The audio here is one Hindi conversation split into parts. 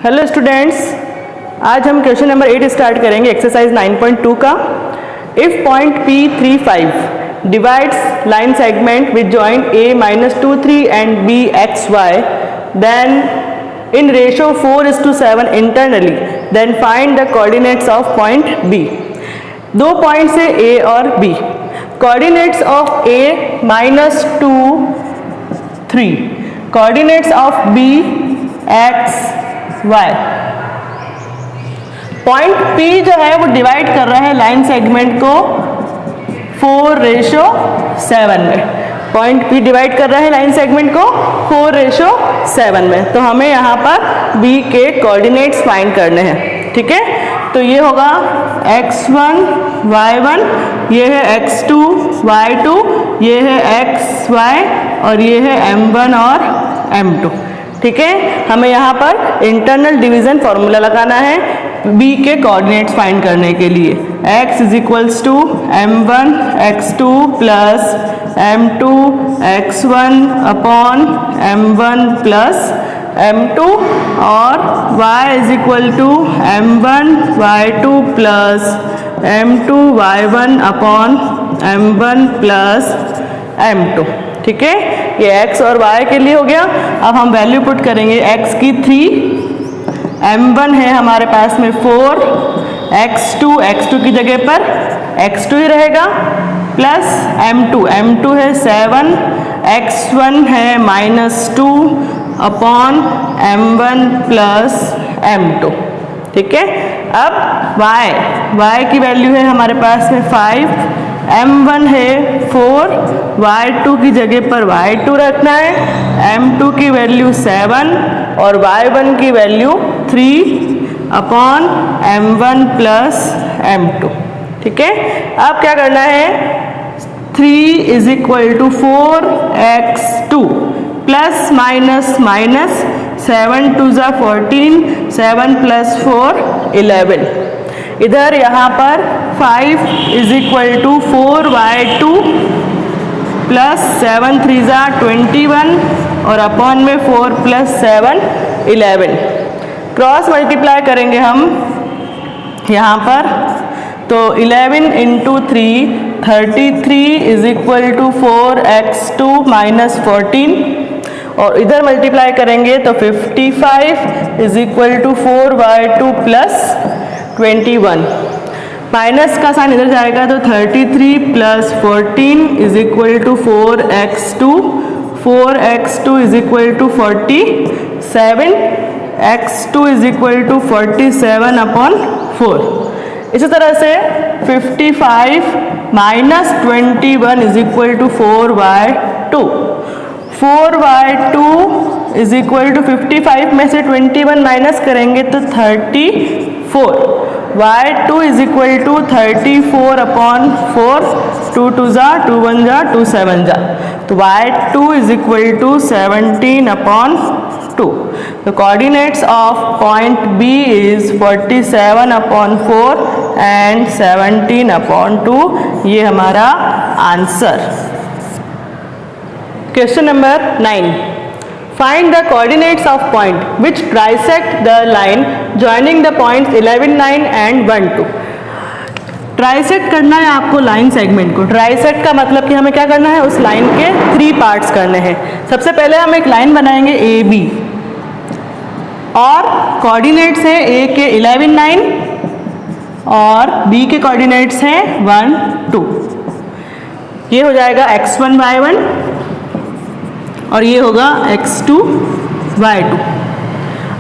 हेलो स्टूडेंट्स, आज हम क्वेश्चन नंबर 8 स्टार्ट करेंगे एक्सरसाइज 9.2 का। If point P35 divides line segment with joint A-23 and BXY then in ratio 4:7 internally, then find the coordinates of point B। दो पॉइंट्स है A और B। Coordinates of A -2, 3, coordinates of B X Y। Point P जो है वो डिवाइड कर रहा है लाइन सेगमेंट को 4:7 में। पॉइंट P डिवाइड कर रहा है लाइन सेगमेंट को 4:7 में। तो हमें यहाँ पर B के कोऑर्डिनेट्स फाइंड करने हैं, ठीक है। तो ये होगा x1 y1, ये है x2 y2, ये है xy और ये है m1 और m2, ठीक है। हमें यहाँ पर इंटरनल डिवीजन फॉर्मूला लगाना है B के कोऑर्डिनेट्स फाइंड करने के लिए। x = m1 x2 plus m2 x1 upon m1 plus m2 और y = m1 y2 plus m2 y1 upon m1 plus m2, ठीक है। ये x और y के लिए हो गया। अब हम वैल्यू पुट करेंगे। x की 3, m1 है हमारे पास में 4, x2 की जगह पर x2 ही रहेगा, प्लस m2 है 7, x1 है -2 अपॉन m1 प्लस m2, ठीक है। अब y की वैल्यू है हमारे पास में 5, m1 है 4, y2 की जगह पर y2 रखना है, m2 की वैल्यू 7 और y1 की value 3 upon m1 plus m2, ठीक है। अब क्या करना है, 3 = 4x2 प्लस माइनस 7 2 = 14, 7 + 4 11। इधर यहाँ पर 5 = 4y2 प्लस 7 3 = 21 और अपॉन में 4 + 7 11। क्रॉस मल्टीप्लाई करेंगे हम यहाँ पर, तो 11 × 3 33 = 4x2 - 14 और इधर मल्टीप्लाई करेंगे तो 55 = 4y2 प्लस 21। माइनस का साइन इधर जाएगा तो 33 + 14 = 4x2, 4x2 = 47, x2 = 47/4। इसी तरह से 55 - 21 = 4y2, 4y2 = 55 में से 21 माइनस करेंगे तो 34, y2 = 34/4, 2 2 = 2 1 = 2 7 तो y2 = 17/2। The coordinates of point B is 47/4 and 17/2। ये हमारा answer. Question number 9, find the coordinates of point which trisect the line joining the points 11 9 and 1 2। Trisect करना है आपको लाइन सेगमेंट को। ट्राइसेक्ट का मतलब कि हमें क्या करना है, उस लाइन के 3 पार्ट्स करने हैं। सबसे पहले हम एक लाइन बनाएंगे AB और कोऑर्डिनेट्स हैं A के 11 9 और B के कोऑर्डिनेट्स हैं 1 2। ये हो जाएगा x1 y1 और ये होगा x2 y2।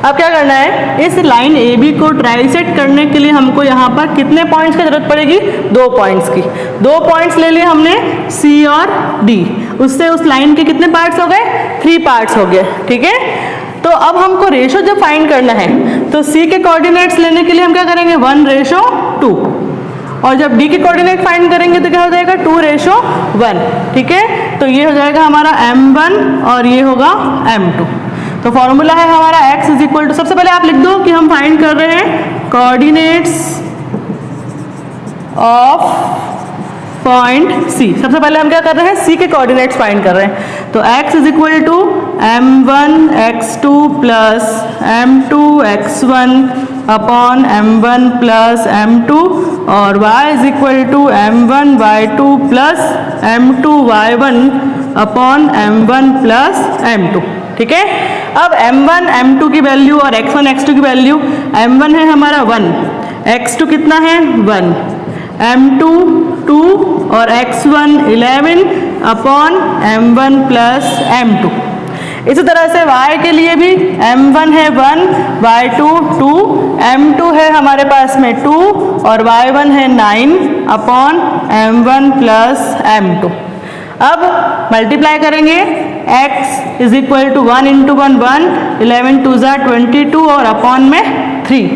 अब क्या करना है, इस लाइन AB को ट्राइसेक्ट करने के लिए हमको यहाँ पर कितने पॉइंट्स की जरूरत पड़ेगी, 2 पॉइंट्स की। 2 पॉइंट्स ले लिए हमने C और D, उससे उस लाइन के कितने पार्ट्स हो गए, 3 पार्ट्स हो गए, ठीक है। तो अब हमको रेशो जब फाइंड करना है तो C के कोऑर्डिनेट्स लेने के लिए हम क्या करेंगे, 1:2 और जब D के कोऑर्डिनेट फाइंड करेंगे तो क्या हो जाएगा, 2:1, ठीक है। तो ये हो जाएगा हमारा m1 और ये होगा m2। तो फॉर्मूला है हमारा x = सबसे पहले आप लिख दो कि हम फाइंड कर रहे हैं कोऑर्डिनेट्स ऑफ पॉइंट सी। सबसे पहले हम क्या कर रहे हैं, सी के कोऑर्डिनेट्स फाइंड कर रहे हैं। तो x is equal to m1 x2 plus m2 x1 upon m1 plus m2 और y is equal to m1 y2 plus m2 y1 upon m1 plus m2। ठीक है, अब m1 m2 की वैल्यू और x1 x2 की वैल्यू, m1 है हमारा 1, x2 कितना है 1, m2 2 और x1 11 upon m1 plus m2। इसी तरह से y के लिए भी m1 है 1, y2 2, m2 है हमारे पास में 2 और y1 है 9 अपॉन m1 प्लस m2। अब मल्टीप्लाई करेंगे, x is equal to 1 into 1 1, 11 2 ज़ा 22 और अपॉन में 3।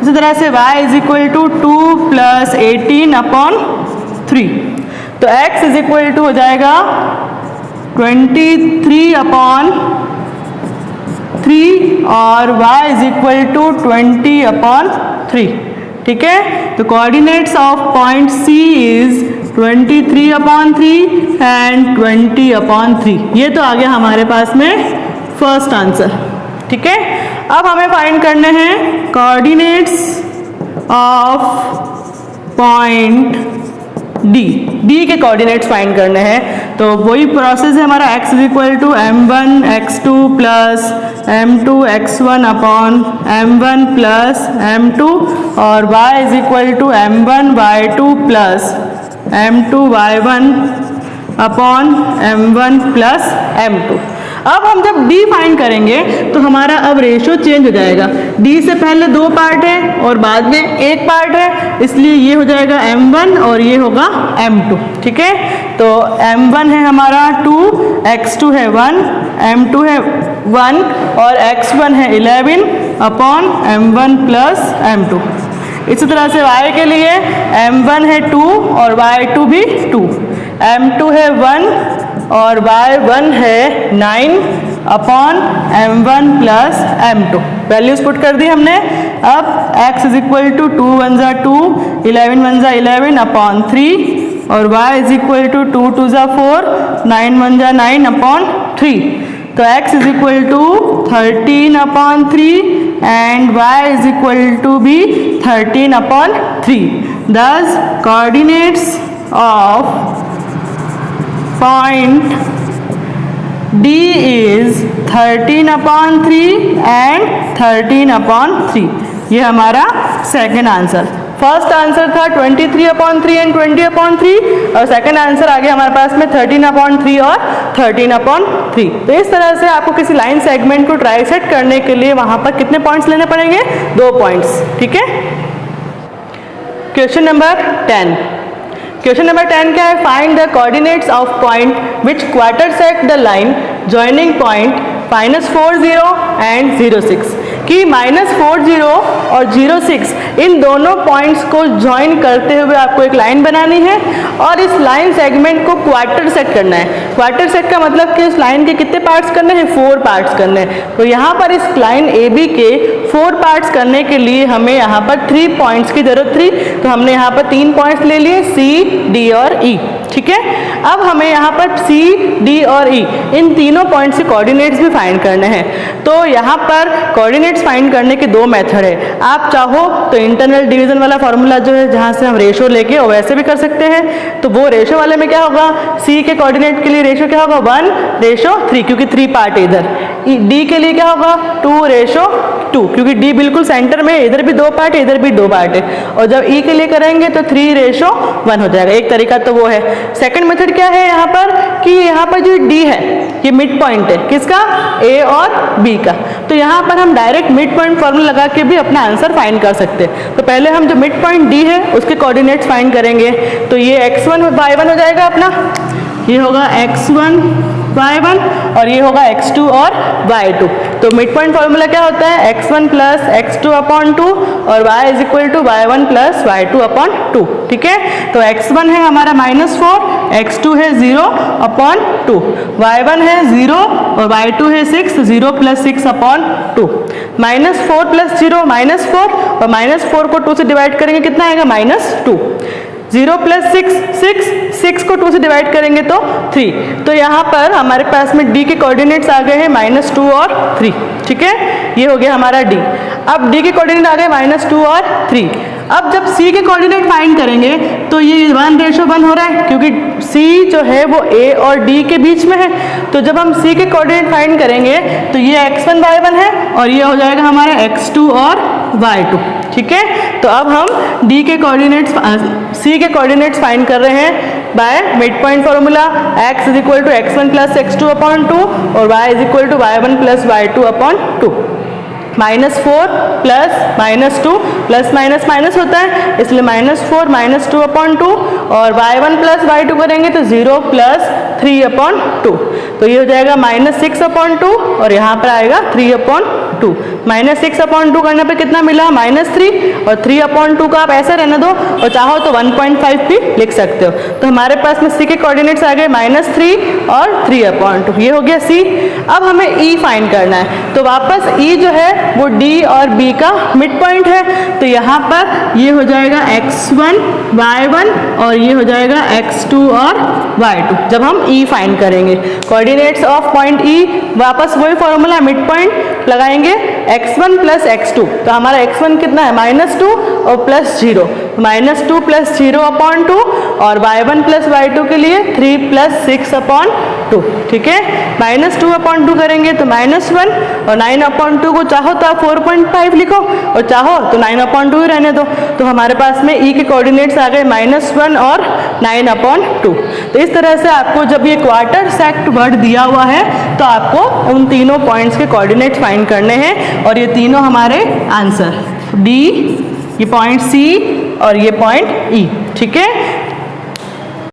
इसी तरह से y is equal to 2 plus 18 upon 3। तो x इज इक्वल टू हो जाएगा 23 अपॉन 3 और y is equal to 20 upon 3। ठीक है, तो coordinates of point C is 23 upon 3 and 20 upon 3। ये तो आ गया हमारे पास में फर्स्ट आंसर। ठीक है, अब हमें फाइंड करने हैं कोऑर्डिनेट्स ऑफ पॉइंट डी के कोऑर्डिनेट्स फाइंड करने हैं। तो वही प्रोसेस है हमारा, x is equal to m1 x2 plus m2 x1 upon m1 plus m2 और y is equal to m1 y2 plus m2 y1 upon m1 plus m2। अब हम जब d फाइंड करेंगे तो हमारा अब रेशियो चेंज हो जाएगा। d से पहले 2 पार्ट है और बाद में 1 पार्ट है, इसलिए ये हो जाएगा m1 और ये होगा m2। ठीक है, तो m1 है हमारा 2, x2 है 1, m2 है 1 और x1 है 11 अपॉन m1 प्लस m2। इसी तरह से y के लिए m1 है 2 और y2 भी 2, m2 है 1 और y1 है 9 upon m1 plus m2। Values put कर दी हमने। अब x इज इक्वल टू 2 1 ज़ा 2, 11 1 ज़ा 11 अपॉन 3 और y इज इक्वल टू 2 2 ज़ा 4, 9 1 ज़ा 9 अपॉन 3। तो x is equal to 13 upon 3 and y is equal to भी 13 upon 3। Thus coordinates of point D is 13 upon 3 and 13 upon 3। ये हमारा सेकेंड आंसर। फर्स्ट आंसर था 23 अपॉन 3 एंड 20 अपॉन 3 और सेकेंड आंसर आ गया हमारे पास में 13 अपॉन 3 और 13 अपॉन 3। तो इस तरह से आपको किसी लाइन सेगमेंट को ट्राइसेक्ट करने के लिए वहां पर कितने पॉइंट्स लेने पड़ेंगे, 2 पॉइंट्स। ठीक है, क्वेश्चन नंबर 10। क्वेश्चन नंबर 10 क्या है, find the coordinates of point which quartersect the line joining point -4 0 and 0 6 कि -4 0 और 0 6 इन दोनों पॉइंट्स को ज्वाइन करते हुए आपको एक लाइन बनानी है और इस लाइन सेगमेंट को क्वार्टर सेट करना है। क्वार्टर सेट का मतलब कि इस लाइन के कितने पार्ट्स करने हैं, 4 पार्ट्स करने हैं। तो यहाँ पर इस लाइन AB के 4 पार्ट्स करने के लिए हमें यहाँ पर 3 पॉइंट्स की जरूरत थी। तो हमने यहाँ पर 3 पॉइंट्स ले लिए, C, D और E। ठीक है, अब हमें यहाँ पर C, D और E इन तीनों पॉइंट्स के कोऑर्डिनेट्स भी फाइंड करने हैं। तो यहाँ पर कोऑर्डिनेट्स फाइंड करने के 2 मेथड है। आप चाहो तो इंटरनल डिवीजन वाला फॉर्मूला जो है जहाँ से हम रेशो लेके और वैसे भी कर सकते हैं। तो वो रेशो वाले में क्या होगा, C के कोऑर्डिनेट के लिए रेशो क्या होगा 1:3 क्योंकि 3 पार्ट है इधर। D के लिए क्या होगा 2:2 क्योंकि D बिल्कुल सेंटर में, इधर भी 2 पार्ट है इधर भी 2 पार्ट है। और जब E के लिए करेंगे तो 3:1 हो जाएगा। एक तरीका तो वो है। सेकंड मेथड क्या है यहाँ पर कि यहाँ पर जो D है ये मिड पॉइंट है, किसका, A और B का। तो यहाँ पर हम डायरेक्ट मिड पॉइंट फॉर्मूला लगा के भी अपना आंसर फाइंड कर सकते हैं। तो पहले हम जो मिड पॉइंट D है उसके कोऑर्डिनेट्स फाइंड करेंगे। तो ये x1 y1 हो जाएगा अपना, ये होगा x1 y1 और ये होगा x2 और y2। तो मिड पॉइंट फॉर्मूला क्या होता है, x1 प्लस x2 अपॉन 2 और y is equal to y1 plus y2 upon 2। ठीक है, तो x1 है हमारा -4, x2 है 0 अपॉन 2, y1 है 0 और y2 है 6, 0 प्लस 6 अपॉन 2। -4 प्लस 0 -4 और -4 को 2 से डिवाइड करेंगे कितना आएगा, -2। 0 प्लस 6 को 2 से डिवाइड करेंगे तो 3। तो यहाँ पर हमारे पास में D के कोऑर्डिनेट्स आ गए हैं -2 और 3, ठीक है, ये हो गया हमारा D। अब D के कोऑर्डिनेट आ गए -2 और 3। अब जब C के कोऑर्डिनेट फाइंड करेंगे तो ये 1:1 हो रहा है, क्योंकि C जो है वो A और D के बीच में है। तो जब हम C के कोऑर्डिनेट फाइंड करेंगे तो ये x1 y1 है और ये हो जाएगा हमारा x2 और y2, ठीक है। तो अब हम D के कोऑर्डिनेट्स C के कोऑर्डिनेट्स फाइंड कर रहे हैं by mid point formula, x is equal to x1 plus x2 upon 2 और y is equal to y1 plus y2 upon 2। -4 plus -2 plus minus minus होता है, इसलिए -4 -2 अपॉन 2 और y1 प्लस y2 करेंगे तो 0 प्लस 3 अपॉन 2। तो ये हो जाएगा -6 अपॉन 2 और यहाँ पर आएगा 3 अपॉन 2। -6 अपॉन 2 करने पे कितना मिला, -3, और 3 अपॉन 2 का आप ऐसे रहने दो और चाहो तो 1.5 भी लिख सकते हो। तो हमारे पास में C के कोऑर्डिनेट्स आ गए -3 और 3 अपॉन 2, ये हो गया C। अब हमें E फाइंड करना है, तो वापस E जो है वो D और B का मिड पॉइंट है। तो यहाँ पर ये हो जाएगा x1 y1 और ये हो जाएगा x2 और y2 जब हम E फाइंड करेंगे। कोऑर्डिनेट्स ऑफ पॉइंट E वापस वही फॉर्मूला, मिड पॉइंट लगाएंगे x1 प्लस x2। तो हमारा x1 कितना है, -2 और +0, -2 प्लस 0 अपॉन 2 और y1 प्लस y2 के लिए 3 प्लस 6 अपॉन 2, ठीक है। -2 अपॉन 2 करेंगे तो -1 और 9 अपॉन 2 को चाहो तो आप 4.5 लिखो और चाहो तो 9 अपॉन 2 ही रहने दो। तो हमारे पास में E के कोऑर्डिनेट्स आ गए -1 और 9 अपॉन 2। तो इस तरह से आपको जब ये क्वार्टर सेक्ट वर्ड दिया हुआ है तो आपको उन तीनों पॉइंट्स के कोऑर्डिनेट्स फाइंड करने हैं और ये तीनों हमारे आंसर D, ये पॉइंट C और ये पॉइंट E, ठीक है।